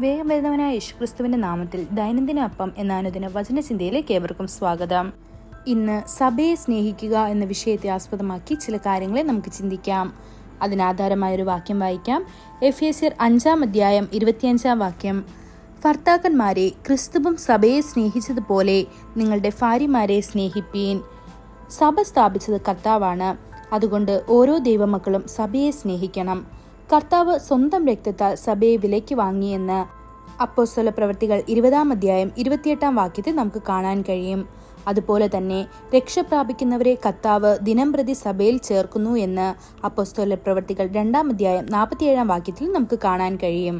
വേഗം വരുന്നവനായ യേശുക്രിസ്തുവിന്റെ നാമത്തിൽ ദൈനംദിന അപ്പം എന്ന അനുദിന വചനചിന്തയിലേക്ക് ഏവർക്കും സ്വാഗതം. ഇന്ന് സഭയെ സ്നേഹിക്കുക എന്ന വിഷയത്തെ ആസ്പദമാക്കി ചില കാര്യങ്ങളെ നമുക്ക് ചിന്തിക്കാം. അതിനാധാരമായൊരു വാക്യം വായിക്കാം. എഫേസ്യർ 5 25 ഭർത്താക്കന്മാരെ, ക്രിസ്തുവും സഭയെ സ്നേഹിച്ചതുപോലെ നിങ്ങളുടെ ഭാര്യമാരെ സ്നേഹിപ്പീൻ. സഭ സ്ഥാപിച്ചത് കർത്താവാണ്. അതുകൊണ്ട് ഓരോ ദൈവമക്കളും സഭയെ സ്നേഹിക്കണം. കർത്താവ് സ്വന്തം രക്തത്താൽ സഭയെ വിലയ്ക്ക് വാങ്ങിയെന്ന് അപ്പോസ്തല പ്രവൃത്തികൾ 20 28 നമുക്ക് കാണാൻ കഴിയും. അതുപോലെ തന്നെ രക്ഷ പ്രാപിക്കുന്നവരെ കർത്താവ് ദിനംപ്രതി സഭയിൽ ചേർക്കുന്നു എന്ന് അപ്പോസ്തല പ്രവൃത്തികൾ 2 47 നമുക്ക് കാണാൻ കഴിയും.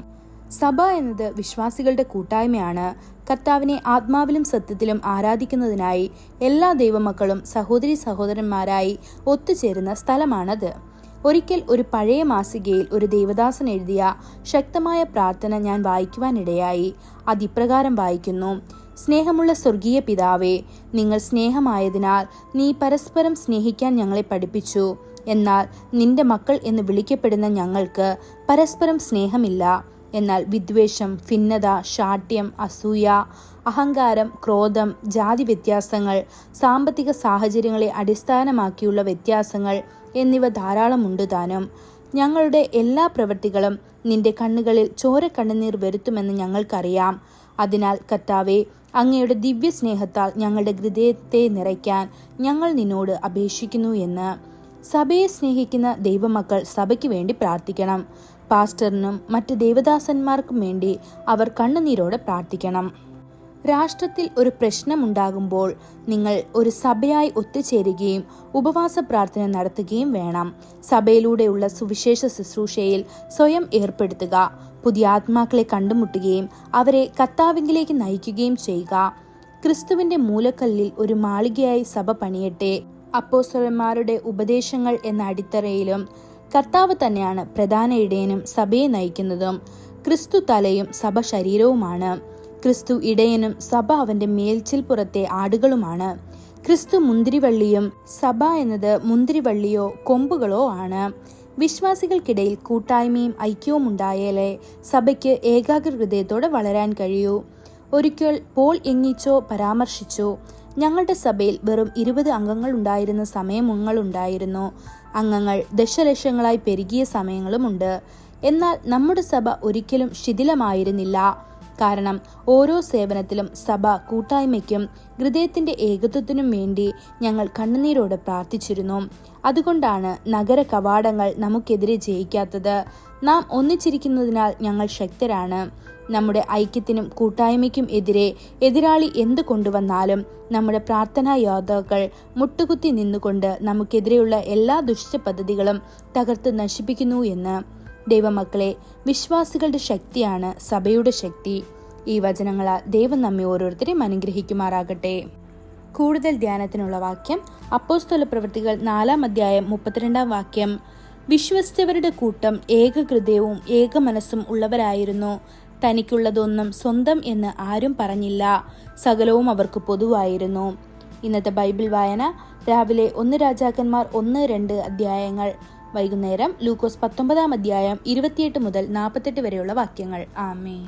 സഭ എന്നത് വിശ്വാസികളുടെ കൂട്ടായ്മയാണ്. കർത്താവിനെ ആത്മാവിലും സത്യത്തിലും ആരാധിക്കുന്നതിനായി എല്ലാ ദൈവമക്കളും സഹോദരി സഹോദരന്മാരായി ഒത്തുചേരുന്ന സ്ഥലമാണത്. ഒരിക്കൽ ഒരു പഴയ മാസികയിൽ ഒരു ദേവദാസൻ എഴുതിയ ശക്തമായ പ്രാർത്ഥന ഞാൻ വായിക്കുവാനിടയായി. അതിപ്രകാരം വായിക്കുന്നു: സ്നേഹമുള്ള സ്വർഗീയ പിതാവേ, നിങ്ങൾ സ്നേഹമായതിനാൽ നീ പരസ്പരം സ്നേഹിക്കാൻ ഞങ്ങളെ പഠിപ്പിച്ചു. എന്നാൽ നിന്റെ മക്കൾ എന്ന് വിളിക്കപ്പെടുന്ന ഞങ്ങൾക്ക് പരസ്പരം സ്നേഹമില്ല. എന്നാൽ വിദ്വേഷം, ഭിന്നത, ശാഠ്യം, അസൂയ, അഹങ്കാരം, ക്രോധം, ജാതി വ്യത്യാസങ്ങൾ, സാമ്പത്തിക സാഹചര്യങ്ങളെ അടിസ്ഥാനമാക്കിയുള്ള വ്യത്യാസങ്ങൾ എന്നിവ ധാരാളമുണ്ട് താനും. ഞങ്ങളുടെ എല്ലാ പ്രവൃത്തികളും നിന്റെ കണ്ണുകളിൽ ചോരക്കണ്ണുനീർ വരുത്തുമെന്ന് ഞങ്ങൾക്കറിയാം. അതിനാൽ കർത്താവേ, അങ്ങയുടെ ദിവ്യ സ്നേഹത്താൽ ഞങ്ങളുടെ ഹൃദയത്തെ നിറയ്ക്കാൻ ഞങ്ങൾ നിന്നോട് അപേക്ഷിക്കുന്നു എന്ന്. സഭയെ സ്നേഹിക്കുന്ന ദൈവമക്കൾ സഭയ്ക്ക് വേണ്ടി പ്രാർത്ഥിക്കണം. പാസ്റ്ററിനും മറ്റ് ദേവദാസന്മാർക്കും വേണ്ടി അവർ കണ്ണുനീരോടെ പ്രാർത്ഥിക്കണം. രാഷ്ട്രത്തിൽ ഒരു പ്രശ്നമുണ്ടാകുമ്പോൾ നിങ്ങൾ ഒരു സഭയായി ഒത്തുചേരുകയും ഉപവാസ പ്രാർത്ഥന നടത്തുകയും വേണം. സഭയിലൂടെയുള്ള സുവിശേഷ ശുശ്രൂഷയിൽ സ്വയം ഏർപ്പെടുത്തുക. പുതിയ ആത്മാക്കളെ കണ്ടുമുട്ടുകയും അവരെ കർത്താവിലേക്ക് നയിക്കുകയും ചെയ്യുക. ക്രിസ്തുവിന്റെ മൂലക്കല്ലിൽ ഒരു മാളികയായി സഭ പണിയട്ടെ. അപ്പോസ്തലന്മാരുടെ ഉപദേശങ്ങൾ എന്ന അടിത്തറയിലും കർത്താവ് തന്നെയാണ് പ്രധാന ഇടയനും സഭയെ നയിക്കുന്നതും. ക്രിസ്തു തലയും സഭ ശരീരവുമാണ്. ക്രിസ്തു ഇടയനും സഭ അവന്റെ മേൽച്ചിൽപ്പുറത്തെ ആടുകളുമാണ്. ക്രിസ്തു മുന്തിരിവള്ളിയും സഭ എന്നത് മുന്തിരിവള്ളിയോ കൊമ്പുകളോ ആണ്. വിശ്വാസികൾക്കിടയിൽ കൂട്ടായ്മയും ഐക്യവും ഉണ്ടായാലേ സഭയ്ക്ക് ഏകാഗ്ര ഹൃദയത്തോടെ വളരാൻ കഴിയൂ. ഒരിക്കൽ പോൾ എങ്ങിച്ചോ പരാമർശിച്ചു: ഞങ്ങളുടെ സഭയിൽ വെറും 20 അംഗങ്ങൾ ഉണ്ടായിരുന്ന സമയങ്ങളുണ്ടായിരുന്നു. അംഗങ്ങൾ ദശലക്ഷങ്ങളായി പെരുകിയ സമയങ്ങളുമുണ്ട്. എന്നാൽ നമ്മുടെ സഭ ഒരിക്കലും ശിഥിലമായിരുന്നില്ല. കാരണം ഓരോ സേവനത്തിലും സഭ കൂട്ടായ്മയ്ക്കും ഹൃദയത്തിന്റെ ഏകത്വത്തിനും വേണ്ടി ഞങ്ങൾ കണ്ണുനീരോടെ പ്രാർത്ഥിച്ചിരുന്നു. അതുകൊണ്ടാണ് നഗര കവാടങ്ങൾ നമുക്കെതിരെ ജയിക്കാത്തത്. നാം ഒന്നിച്ചിരിക്കുന്നതിനാൽ ഞങ്ങൾ ശക്തരാണ്. നമ്മുടെ ഐക്യത്തിനും കൂട്ടായ്മയ്ക്കും എതിരാളി എന്ത് കൊണ്ടുവന്നാലും നമ്മുടെ പ്രാർത്ഥനാ യോദ്ധാക്കൾ മുട്ടുകുത്തി നിന്നുകൊണ്ട് നമുക്കെതിരെയുള്ള എല്ലാ ദുഷ്ട പദ്ധതികളും തകർത്ത് നശിപ്പിക്കുന്നു എന്ന്. ദൈവമക്കളെ, വിശ്വാസികളുടെ ശക്തിയാണ് സഭയുടെ ശക്തി. ഈ വചനങ്ങളാൽ ദൈവം നമ്മെ ഓരോരുത്തരെയും അനുഗ്രഹിക്കുമാറാകട്ടെ. കൂടുതൽ ധ്യാനത്തിനുള്ള വാക്യം അപ്പോസ്തല പ്രവൃത്തികൾ 4 32 വിശ്വസിച്ചവരുടെ കൂട്ടം ഏകഹൃദയവും ഏക മനസ്സും ഉള്ളവരായിരുന്നു. തനിക്കുള്ളതൊന്നും സ്വന്തം എന്ന് ആരും പറഞ്ഞില്ല. സകലവും അവർക്ക് പൊതുവായിരുന്നു. ഇന്നത്തെ ബൈബിൾ വായന രാവിലെ 1 രാജാക്കന്മാർ 1-2 വൈകുന്നേരം ലൂക്കോസ് 19 28 മുതൽ 48 വരെയുള്ള വാക്യങ്ങൾ. ആമേൻ.